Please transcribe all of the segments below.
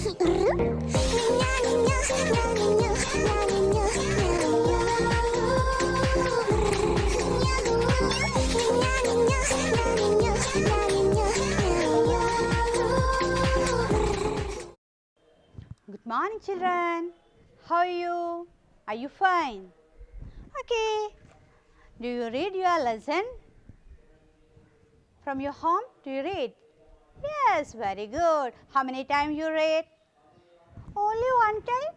Good morning, children. How are you? Are you fine? Okay. Do you read your lesson from your home? Do you read? Yes, very good. How many times you read? Only one time?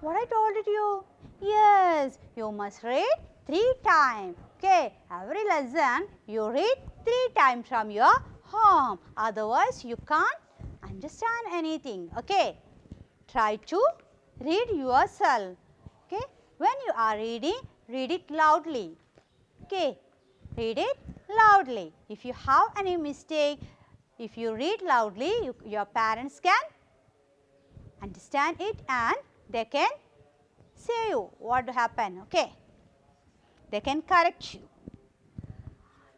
What I told you? Yes, you must read 3 times. Okay, every lesson you read 3 times from your home. Otherwise, you can't understand anything. Okay, try to read yourself. Okay, when you are reading, read it loudly. Okay, read it loudly. If you have any mistake, if you read loudly, your parents can understand it and they can say you what happened. Okay, they can correct you.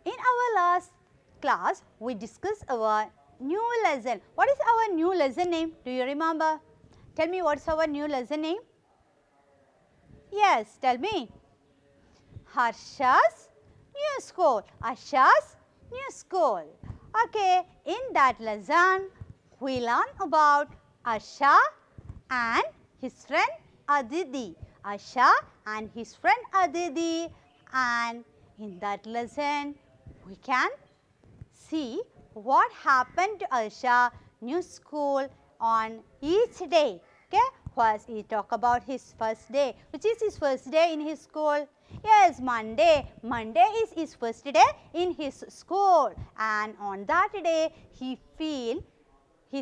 In our last class, we discussed our new lesson. What is our new lesson name? Do you remember? Tell me what's our new lesson name? Yes, tell me. Harsha's new school. Harsha's new school. Okay, in that lesson, we learn about Harsha and his friend Aditi. Harsha and his friend Aditi, and in that lesson, we can see what happened to Harsha new school on each day. Okay, first he talk about his first day. Which is his first day in his school? Yes, Monday. Monday is his first day in his school, and on that day he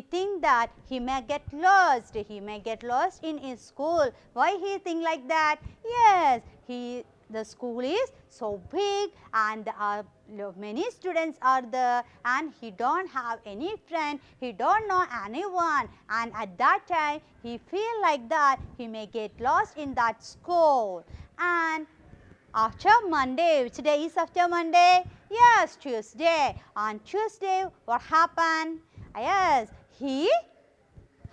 think that he may get lost. He may get lost in his school. Why he think like that? Yes, the school is so big and there are many students are there, and he don't have any friend. He don't know anyone, and at that time he feel like that he may get lost in that school. And after Monday, which day is after Monday? Yes, Tuesday. On Tuesday, what happened? Yes, he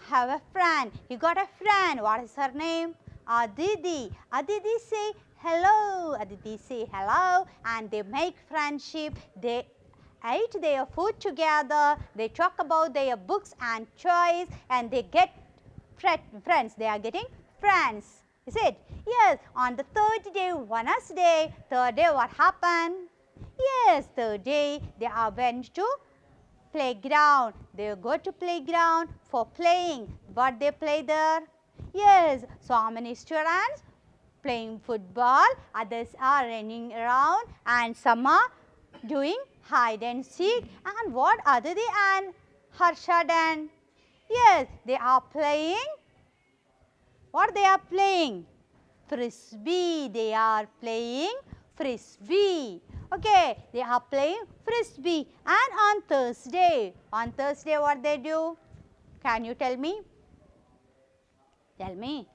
have a friend. He got a friend. What is her name? Aditi. Aditi say hello. Aditi say hello, and they make friendship. They ate their food together. They talk about their books and toys, and they get friends. They are getting friends. Is it? Yes. On the third day, Wednesday, third day, what happened? Yes, third day, they are went to playground. They go to playground for playing. What they play there? Yes, so many students playing football, others are running around, and some are doing hide and seek. And what Aditi and Harsha done? Yes, they are playing. What they are playing? Frisbee. They are playing frisbee. Okay, they are playing frisbee. And on Thursday what they do? Can you tell me? Tell me.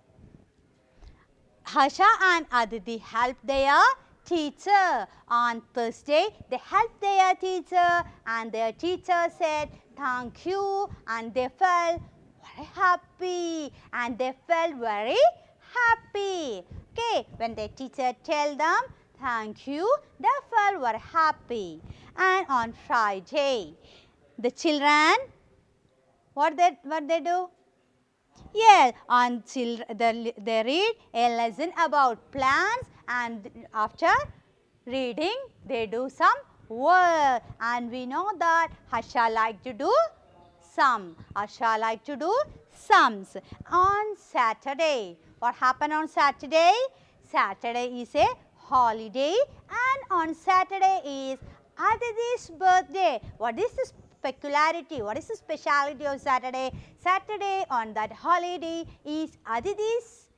Harsha and Aditi help their teacher. On Thursday, they helped their teacher, and their teacher said thank you, and they felt very happy, and they felt very happy. Okay, when the teacher tell them thank you, they felt very happy. And on Friday, the children, what they do? Yes, they read a lesson about plants, and after reading, they do some work. And we know that Harsha like to do sum. Harsha like to do sums. On Saturday, what happened on Saturday? Saturday is a holiday, and on Saturday is Aditi's birthday. What is this peculiarity? What is the speciality of Saturday? Saturday on that holiday is Aditi's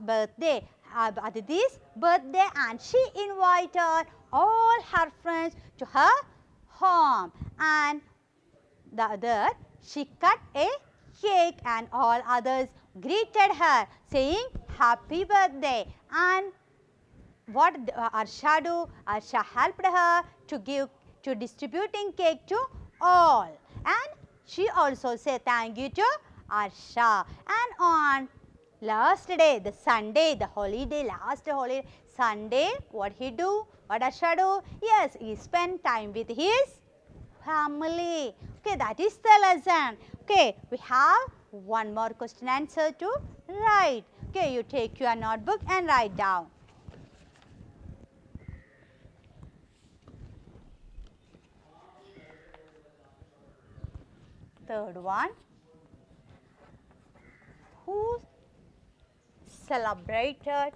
birthday. Aditi's birthday, and she invited all her friends to her home, and the other she cut a cake, and all others greeted her saying happy birthday. And what Harsha do? Harsha helped her to distributing cake to all, and she also said thank you to Asha. And on last day, the Sunday, the holiday, last holiday, Sunday, what he do? What Asha do? Yes, he spent time with his family. Okay, that is the lesson. Okay, we have one more question answer to write. Okay, you take your notebook and write down. Third one. Who celebrated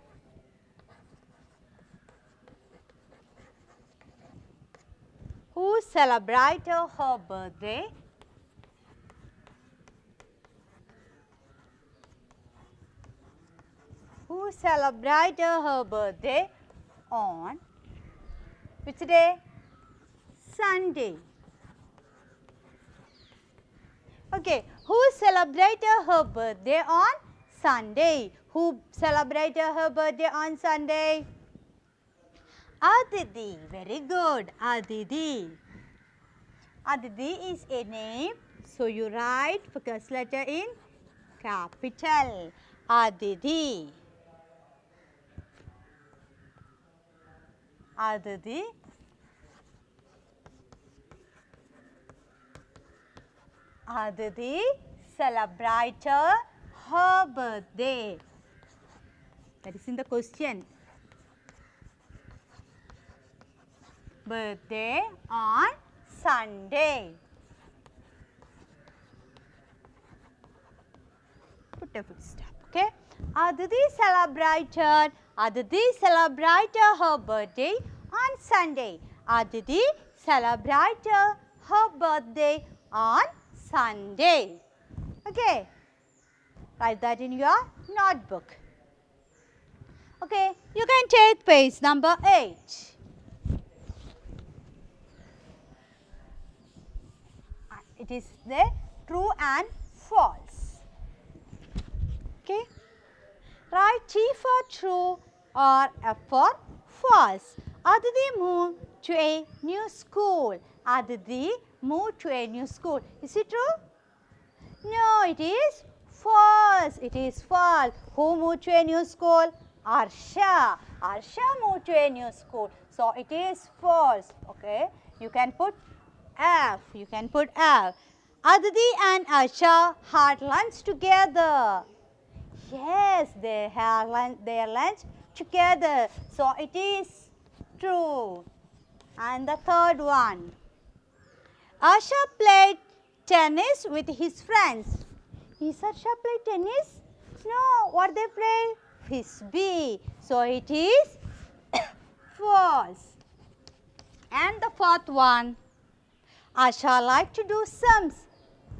her birthday on which day? Sunday. Okay, who celebrated her birthday on Sunday? Who celebrated her birthday on Sunday? Aditi. Very good. Aditi. Aditi is a name. So, you write first letter in capital. Aditi. Aditi. Aditi celebrated her birthday. That is in the question. Birthday on Sunday. Put a full stop. Okay. Aditi celebrated her birthday on Sunday. Aditi celebrated her birthday on Sunday. Okay. Write that in your notebook. Okay. You can take page number 8. It is the true and false. Okay. Write T for true or F for false. Aditi moved to a new school. Aditi moved to a new school. Is it true? No, it is false. It is false. Who moved to a new school? Arsha. Arsha moved to a new school. So, it is false. Okay. You can put F. You can put F. Aditi and Arsha had lunch together. Yes, they had their lunch together. So, it is true. And the third one. Arsha played tennis with his friends. Is Arsha play tennis? No, what they play? Frisbee. So, it is false. And the fourth one. Asha liked to do sums.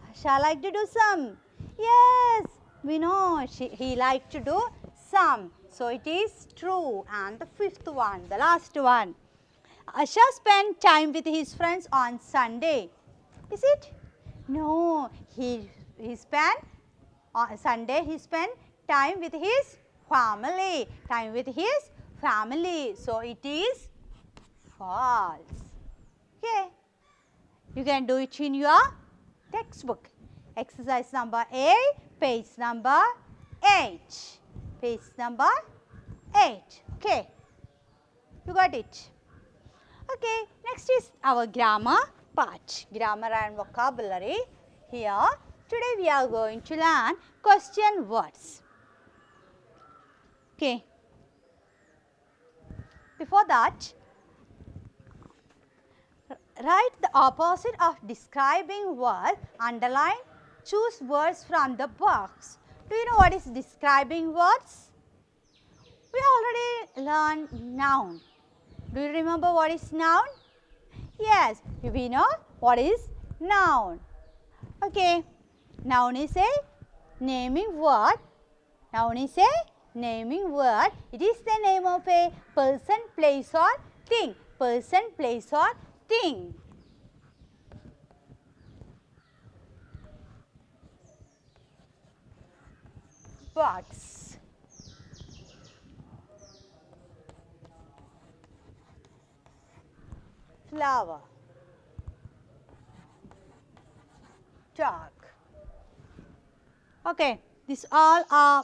Asha liked to do sum. Yes, we know he liked to do sum. So, it is true. And the fifth one, the last one. Asha spent time with his friends on Sunday. Is it? No, he spent on Sunday he spent time with his family. Time with his family. So, it is false. Okay. You can do it in your textbook. Exercise number 8, page number 8. Page number 8. Okay. You got it. Okay. Next is our grammar part. Grammar and vocabulary. Here, today we are going to learn question words. Okay. Before that, write the opposite of describing word, underline, choose words from the box. Do you know what is describing words? We already learned noun. Do you remember what is noun? Yes, we know what is noun. Okay, noun is a naming word. Noun is a naming word. It is the name of a person, place or thing. Person, place or thing. Box. Flower. dog. Okay, this all are,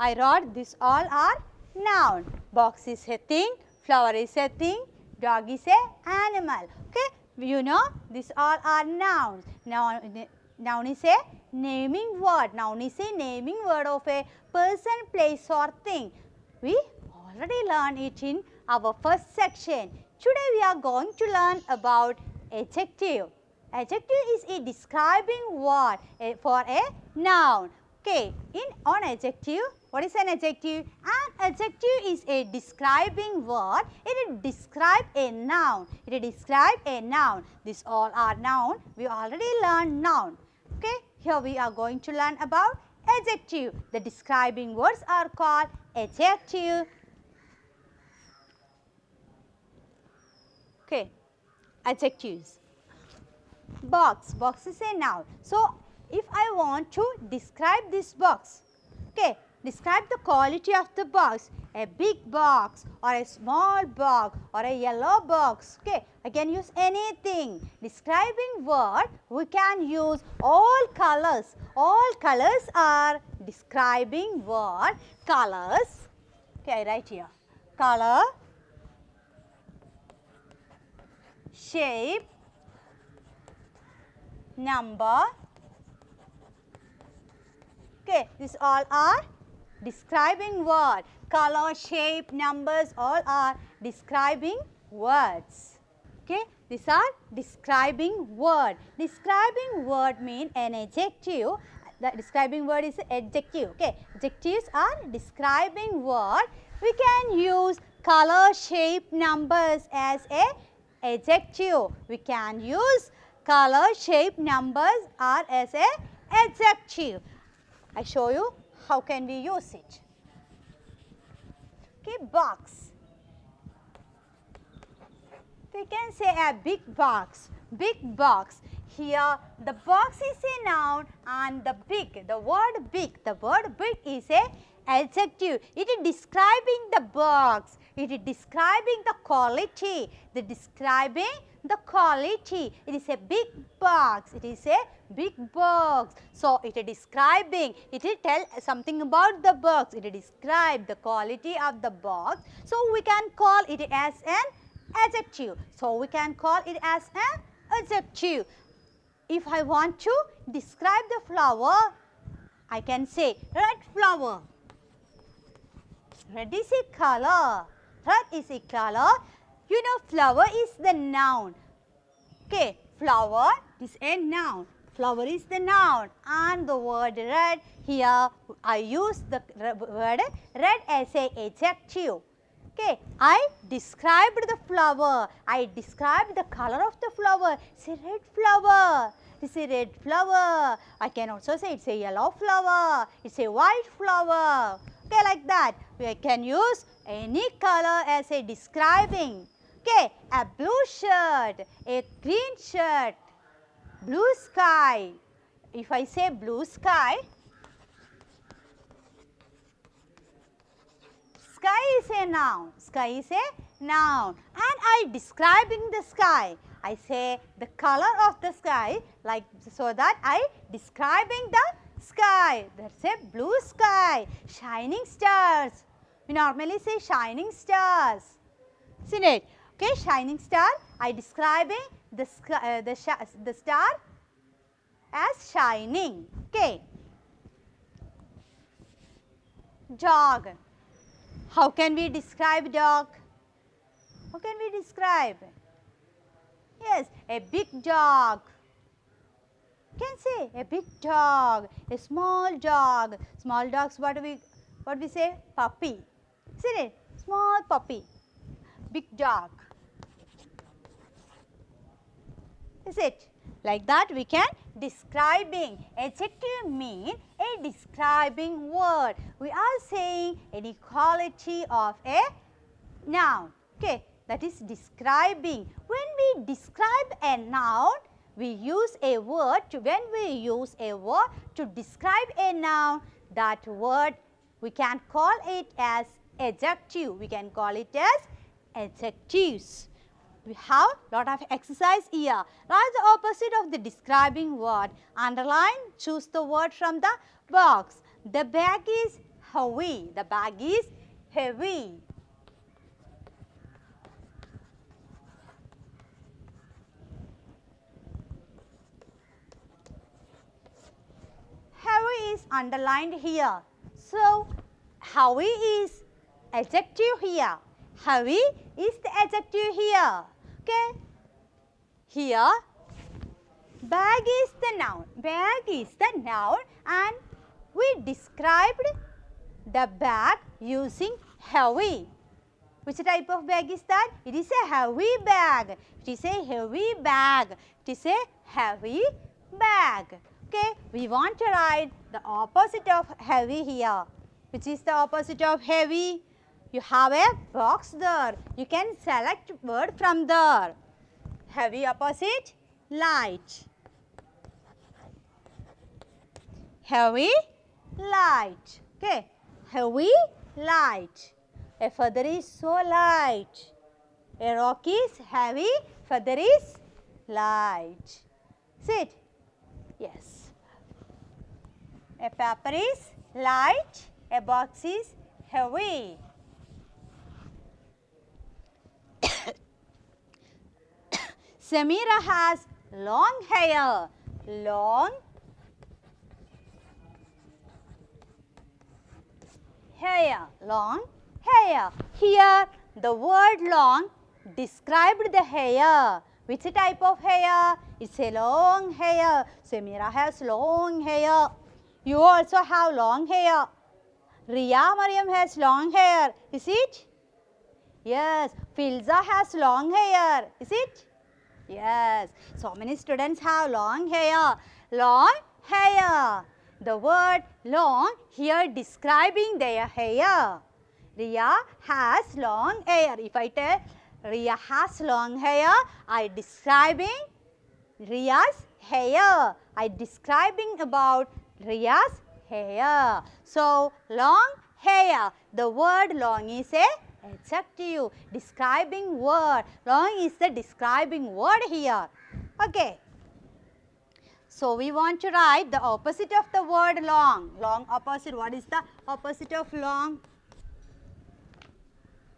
I wrote this all are noun. Box is a thing, flower is a thing, dog is a animal. Okay, you know these all are nouns. Noun is a naming word. Noun is a naming word of a person, place or thing. We already learned it in our first section. Today we are going to learn about adjective. Adjective is a describing word for a noun. Okay, on adjective, what is an adjective? An adjective is a describing word. It describes a noun. It describes a noun. These all are noun. We already learned noun. Okay, here we are going to learn about adjective. The describing words are called adjective. Okay, adjectives. Box. Box is a noun. So, if I want to describe this box, okay, describe the quality of the box. A big box or a small box or a yellow box. Okay, I can use anything. Describing word, we can use all colors. All colors are describing word. Colors. Okay, I write here. Color, shape, number. Okay, these all are describing word. Color, shape, numbers, all are describing words. Okay, these are describing word. Describing word mean an adjective. The describing word is adjective. Okay, adjectives are describing word. We can use color, shape, numbers as a adjective. We can use color, shape, numbers are as a adjective. I show you how can we use it. Okay, box. We can say a big box. Big box. Here the box is a noun and the word big is a adjective. It is describing the box. It is describing the quality. Describing the quality. It is a big box. It is a big box. So, it is describing. It will tell something about the box. It will describe the quality of the box. So, we can call it as an adjective. So, we can call it as an adjective. If I want to describe the flower, I can say red flower. Red is a color. Red is a color. You know, flower is the noun. Okay, flower is a noun. Flower is the noun and the word red, here I use the word red as a adjective. Okay, I described the flower. I described the color of the flower. It's a red flower. It's a red flower. I can also say it's a yellow flower. It's a white flower. Okay, like that. We can use any color as a describing. Okay, a blue shirt, a green shirt, blue sky. If I say blue sky, sky is a noun. Sky is a noun. And I describing the sky. I say the color of the sky, like so that I describing the sky. That's a blue sky. Shining stars. We normally say shining stars. Isn't it? Okay, shining star. I describing the sky, the star as shining. Okay. Dog. How can we describe dog? How can we describe? Yes, a big dog. You can say a big dog, a small dog. Small dogs, what we say? Puppy. See it? Small puppy. Big dog. Is it? Like that we can describing. Adjective mean a describing word. We are saying any quality of a noun. Okay, that is describing. When we describe a noun, we use a word to, when we use a word to describe a noun, that word we can call it as adjective. We can call it as adjectives. we have lot of exercise here. Write the opposite of the describing word. Underline, choose the word from the box. The bag is heavy. The bag is heavy. Heavy is underlined here. So, heavy is adjective here. Heavy is the adjective here. Okay. Here, bag is the noun. Bag is the noun and we described the bag using heavy. Which type of bag is that? It is a heavy bag. It is a heavy bag. It is a heavy bag. Okay, we want to write the opposite of heavy here. Which is the opposite of heavy? You have a box there. You can select word from there. Heavy opposite, light. Heavy, light. Okay, heavy, light. A feather is so light. A rock is heavy, feather is light. See it? Yes. A paper is light, a box is heavy. Samira has long hair. Long hair. Long hair. Here the word long described the hair. Which type of hair? It's a long hair. Samira has long hair. You also have long hair. Riya Mariam has long hair. Is it? Yes. Filza has long hair. Is it? Yes. So many students have long hair. Long hair. The word long here describing their hair. Riya has long hair. If I tell Riya has long hair, I describing Riya's hair. I describing about Riya's hair. So, long hair. The word long is a adjective. Describing word. Long is the describing word here. Okay. So, we want to write the opposite of the word long. Long opposite. What is the opposite of long?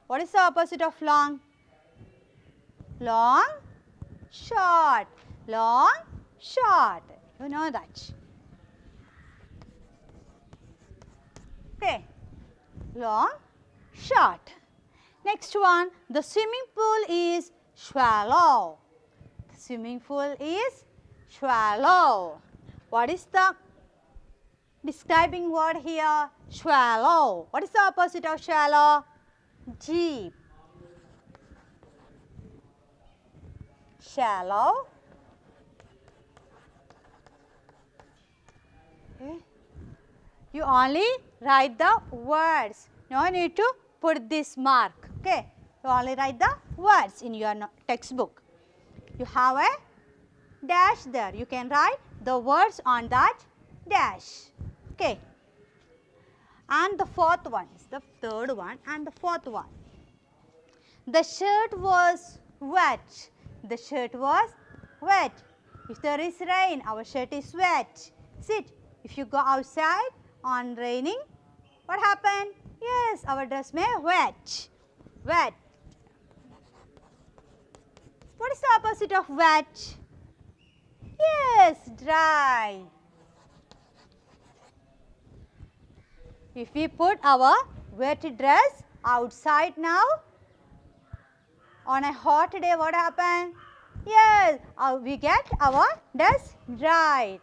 What is the opposite of long? Long, short. Long, short. You know that. Okay. Long, short. Next one, the swimming pool is shallow. The swimming pool is shallow. What is the describing word here? Shallow. What is the opposite of shallow? Deep. Shallow. Okay. You only write the words. No need to put this mark. Okay. You only write the words in your textbook. You have a dash there. You can write the words on that dash. Okay. And the fourth one is the third one and the fourth one. The shirt was wet. The shirt was wet. If there is rain, our shirt is wet. Sit. If you go outside on raining, what happened? Yes, our dress may wet. Wet. What is the opposite of wet? Yes, dry. If we put our wet dress outside now, on a hot day, what happened? Yes, we get our dress dry.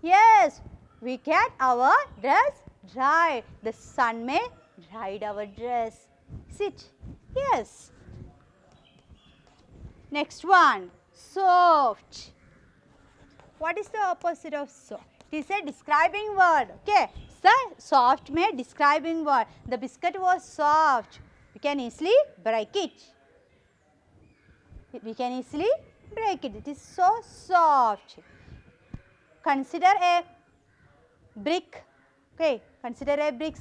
Yes, we get our dress dry. The sun may dry our dress. Sit. Yes. Next one, soft. What is the opposite of soft? It is a describing word. Okay. So, soft may describing word. The biscuit was soft. We can easily break it. We can easily break it. It is so soft. Consider a brick. Okay. Consider a brick.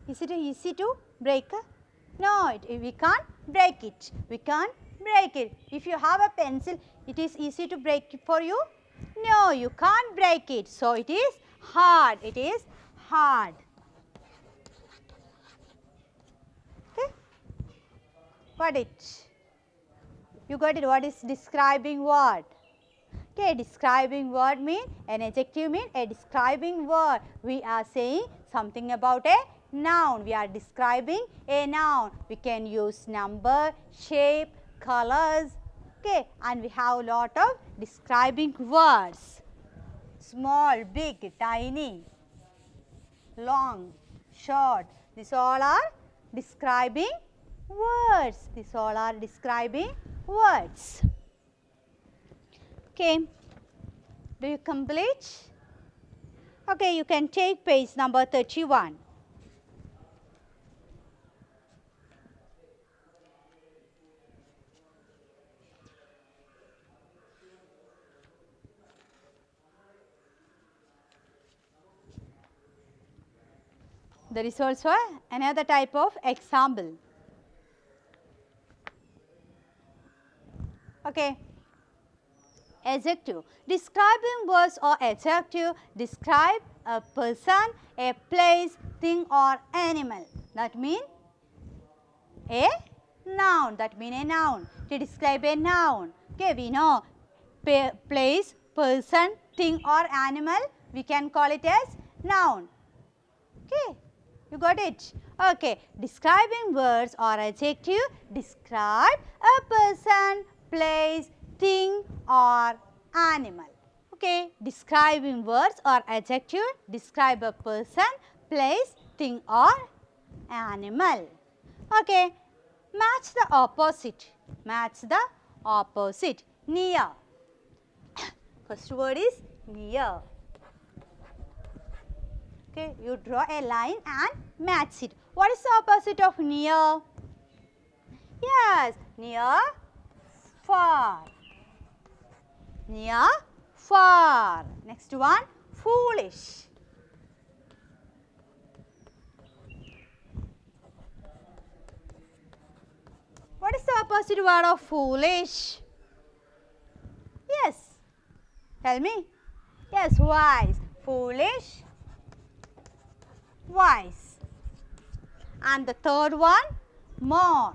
Is it easy to break? No, we can't break it. We can't break it. If you have a pencil, it is easy to break it for you. No, you can't break it. So it is hard. It is hard. Okay. Got it? You got it? What is describing word? Okay, describing word mean an adjective mean a describing word. We are saying something about a noun. We are describing a noun. We can use number, shape, colors. Okay, and we have a lot of describing words. Small, big, tiny, long, short. These all are describing words. These all are describing words. Okay, do you complete? Okay, you can take page number 31. There is also another type of example. Okay. Adjective. Describing words or adjective describe a person, a place, thing or animal. That means a noun. That means a noun. To describe a noun. Okay, we know place, person, thing or animal. We can call it as noun. Okay, you got it? Okay, describing words or adjective describe a person, place, thing or animal. Okay, describing words or adjective describe a person, place, thing or animal. Okay, match the opposite. Match the opposite. Near. First word is near. Okay, you draw a line and match it. What is the opposite of near? Yes, near, far. Near, far. Next one, foolish. What is the opposite word of foolish? Yes, tell me. Yes, wise. Foolish, wise. And the third one, more.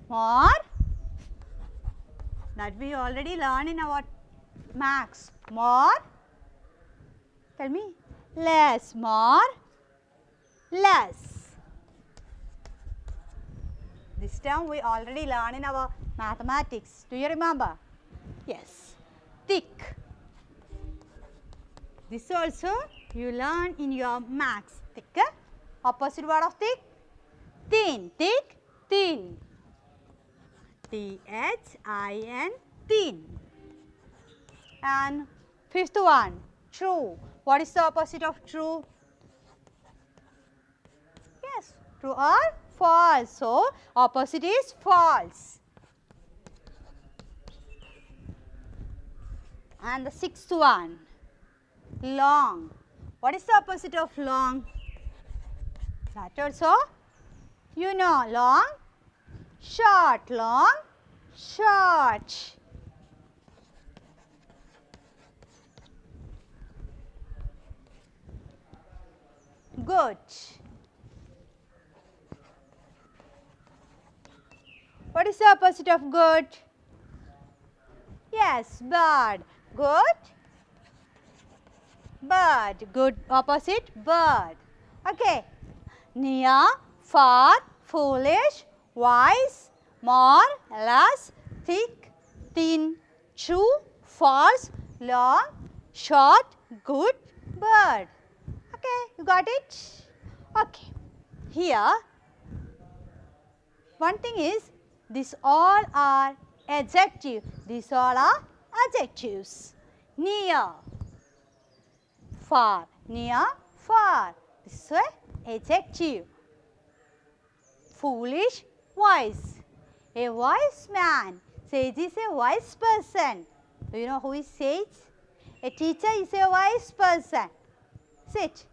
More, that we already learned in our maths. More, tell me. Less. More, less. This term we already learned in our mathematics. Do you remember? Yes. Thick. This also you learn in your maths. Thick. Opposite word of thick? Thin. Thick, thin. T-H-I-N, thin. And fifth one, true. What is the opposite of true? Yes, true or false. So, opposite is false. And the sixth one, long. What is the opposite of long? That also, you know, long, short. Long, short. Good. What is the opposite of good? Yes, bad. Good, bird. Good opposite, bird. Okay. Near, far, foolish, wise, more, less, thick, thin, true, false, long, short, good, bird. Okay, you got it? Okay. Here, one thing is, these all are adjective. These all are adjectives. Near, far. Near, far. This is an adjective. Foolish, wise. A wise man. Sage is a wise person. Do you know who is sage? A teacher is a wise person. Sit.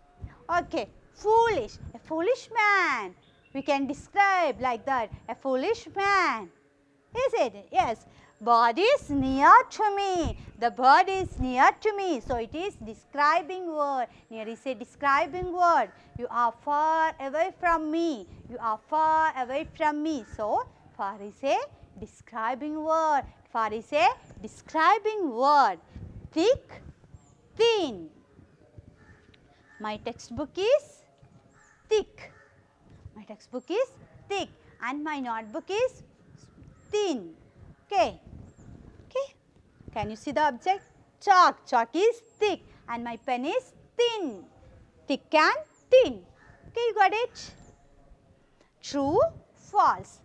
Okay. Foolish. A foolish man. We can describe like that. A foolish man. Is it? Yes. Bird is near to me. The bird is near to me. So, it is describing word. Near is a describing word. You are far away from me. You are far away from me. So, far is a describing word. Far is a describing word. Thick, thin. My textbook is thick. My textbook is thick and my notebook is thin. Okay. Okay. Can you see the object? Chalk. Chalk is thick and my pen is thin. Thick and thin. Okay, you got it? True, false.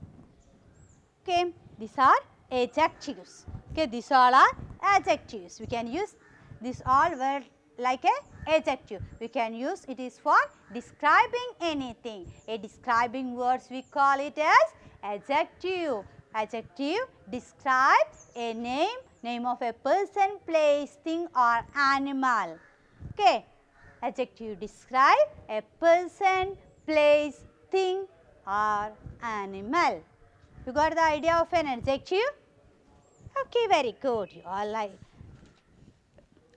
Okay, these are adjectives. Okay, these all are adjectives. We can use this all word like a adjective. We can use it is for describing anything. A describing words we call it as adjective. Adjective describes a name of a person, place, thing or animal. Okay. Adjective describe a person, place, thing or animal. You got the idea of an adjective? Okay, very good. You all like.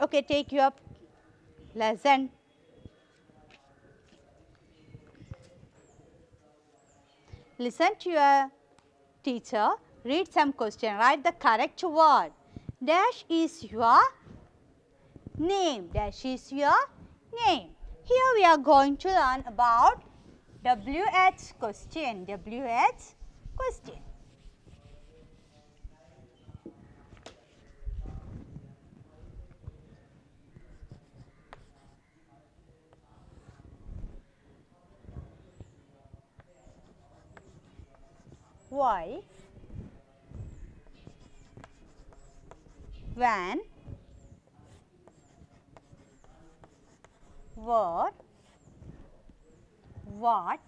Okay, take your lesson. Listen to your teacher. Read some question. Write the correct word. Dash is your name. Dash is your name. Here we are going to learn about WH question. WH question. Why, when, where, what,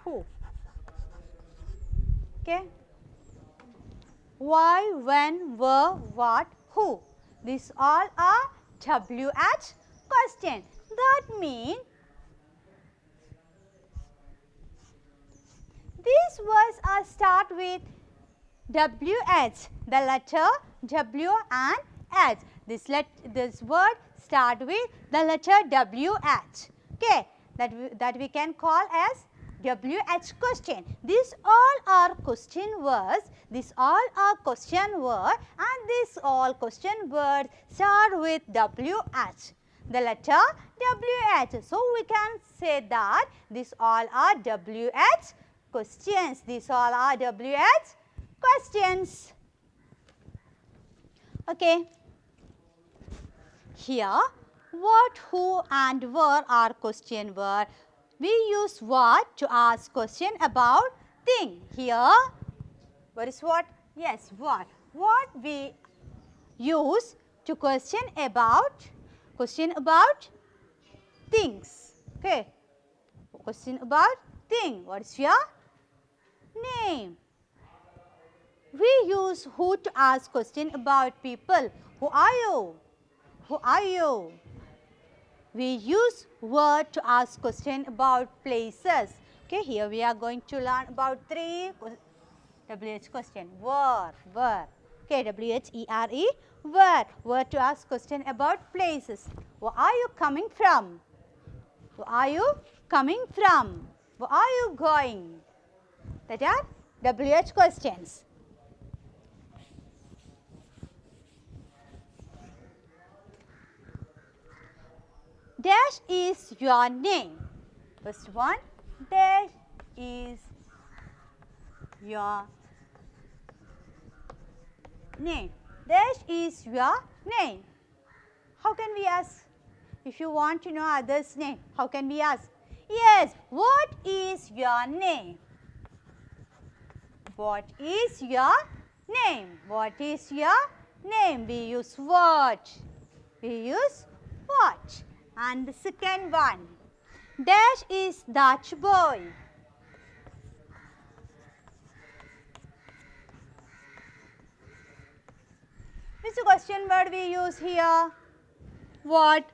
who. Okay. Why, when, where, what, who. These all are WH question. That means these words are start with WH, the letter W and H. This word start with the letter WH. Okay, that we can call as WH question. These all are question words. These all are question word, and these all question words start with WH. The letter WH. So we can say that these all are WH questions. These all are WH questions. Okay. Here, what, who and where are question word. We use what to ask question about thing. Here, what is what? Yes, what. What we use to question about things. Okay. Question about thing. What is your name? We use who to ask question about people. Who are you? Who are you? We use where to ask question about places. Okay, here we are going to learn about 3 WH question. Where. Okay, WHERE, where. Where to ask question about places. Where are you coming from? Where are you coming from? Where are you going? That are WH questions. Dash is your name. First one, dash is your name. Dash is your name. How can we ask? If you want to know others' name, how can we ask? Yes, what is your name? What is your name? What is your name? We use what? We use what? And the second one, dash is that boy. Which question word we use here? What,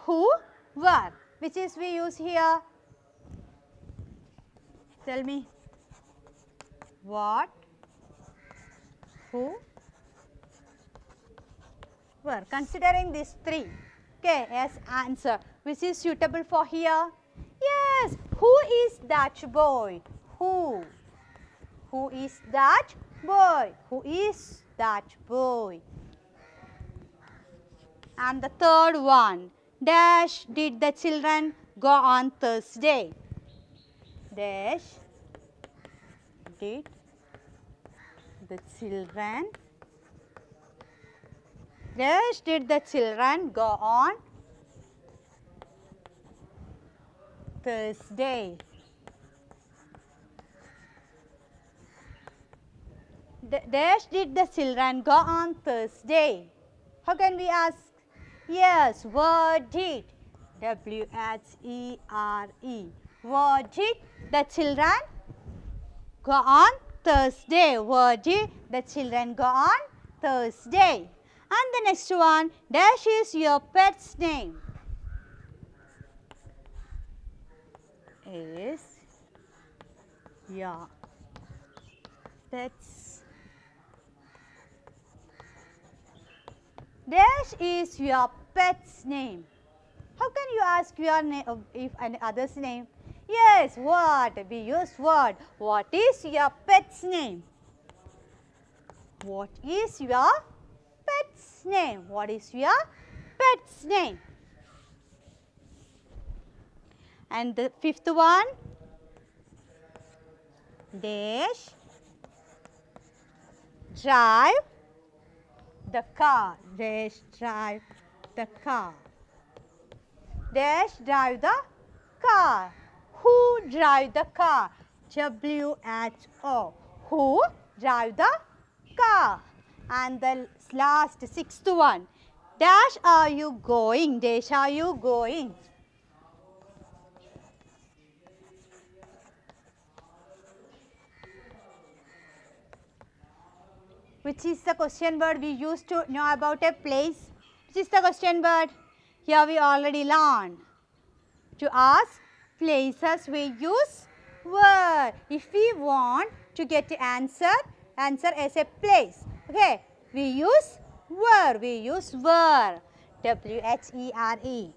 who, where. Which is we use here? Tell me. What, who, were. Considering these three, okay, as answer, which is suitable for here? Yes, who is that boy? Who? Who is that boy? Who is that boy? And the third one, dash did the children go on Thursday? Dash did the children, dash did the children go on Thursday? Dash did the children go on Thursday? How can we ask? Yes, where did, W-H-E-R-E, where did the children go on Thursday? Where did the children go on Thursday? And the next one, dash is your pet's name? Is your pet's, dash is your pet's name? How can you ask your name if any other's name? Yes, what? We use what? What is your pet's name? What is your pet's name? What is your pet's name? And the fifth one, dash drive the car? Dash drive the car? Dash drive the car? Who drive the car? W-H-O. Who drive the car? And the last, sixth one, dash are you going? Dash are you going? Which is the question word we used to know about a place? Which is the question word? Here we already learned. To ask places we use where. If we want to get the answer as a place. Okay, we use where. We use where. W-H-E-R-E.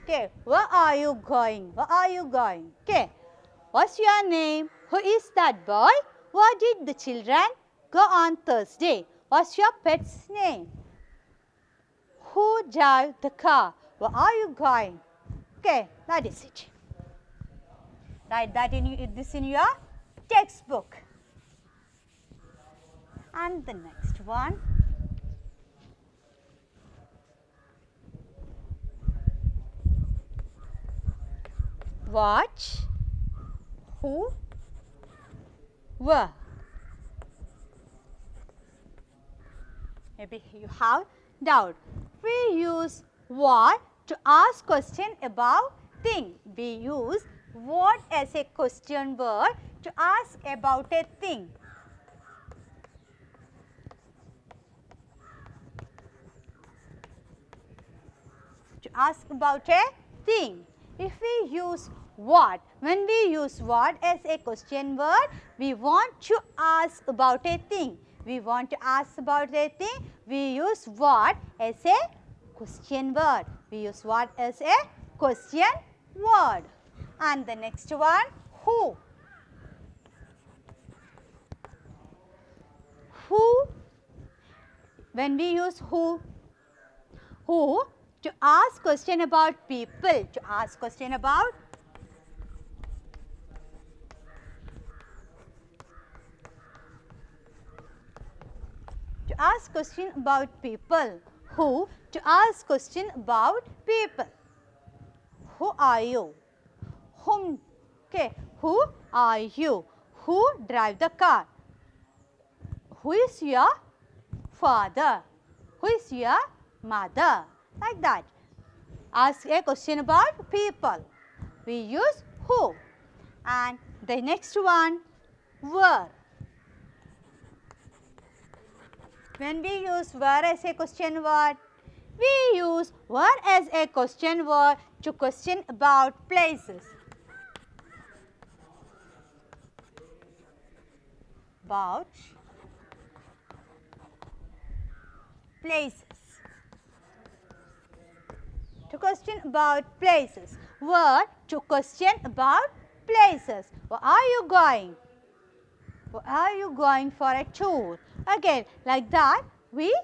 Okay, where are you going? Where are you going? Okay, what's your name? Who is that boy? Where did the children go on Thursday? What's your pet's name? Who drive the car? Where are you going? Okay, that is it. Write that this in your textbook. And the next one. Watch, who, were. Maybe you have doubt. We use what to ask question about thing. We use what as a question word to ask about a thing. To ask about a thing. If we use what, when we use what as a question word, we want to ask about a thing. We want to ask about a thing, we use what as a question word. We use what as a question word. And the next one, who. Who, when we use who to ask question about people, to ask question about people. Who, to ask question about people. Who are you? Whom, okay, who are you? Who drive the car? Who is your father? Who is your mother? Like that. Ask a question about people. We use who. And the next one, where. When we use where as a question word, we use where as a question word to question about places. about places. To question about places. Word to question about places. Where are you going? Where are you going for a tour? Again, like that, we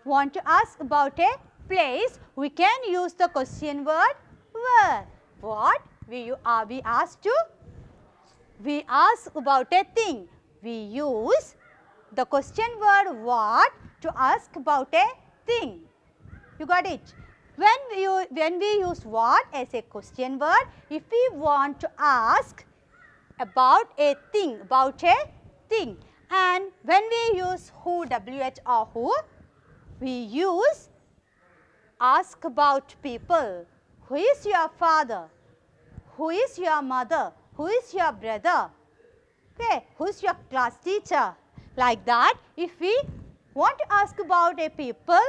want to ask about a place. We can use the question word where. What? We asked to? We ask about a thing. We use the question word what to ask about a thing. You got it? When we use what as a question word, if we want to ask about a thing, and when we use who, WH or who, we use ask about people. Who is your father? Who is your mother? Who is your brother? Okay, who is your class teacher? Like that, if we want to ask about a people,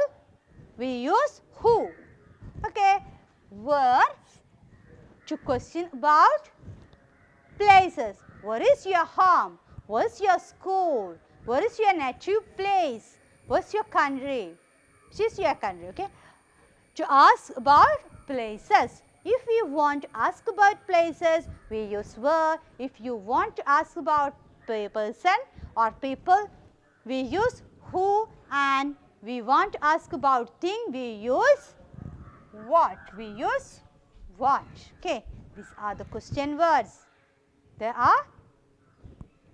we use who. Okay, where to question about places. Where is your home? Where is your school? Where is your native place? Where is your country? Which is your country? Okay, to ask about places. If you want to ask about places, we use where. If you want to ask about person or people, we use who, and we want to ask about thing, we use what. We use what. Okay, these are the question words. There are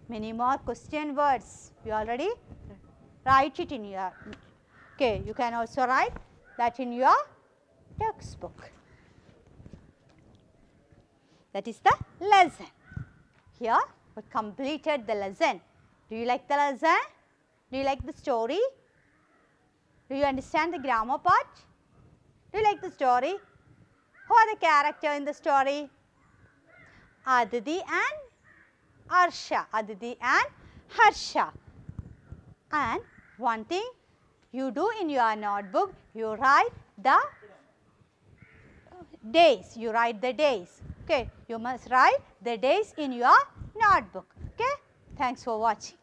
many more question words. You already write it in your, okay, you can also write that in your textbook. That is the lesson. Here we completed the lesson. Do you like the lesson? Do you like the story? Do you understand the grammar part? Do you like the story? Who are the characters in the story? Aditi and Arsha. Aditi and Harsha. And one thing you do in your notebook, you write the days. You write the days. Okay, you must write the days in your notebook. Okay, thanks for watching.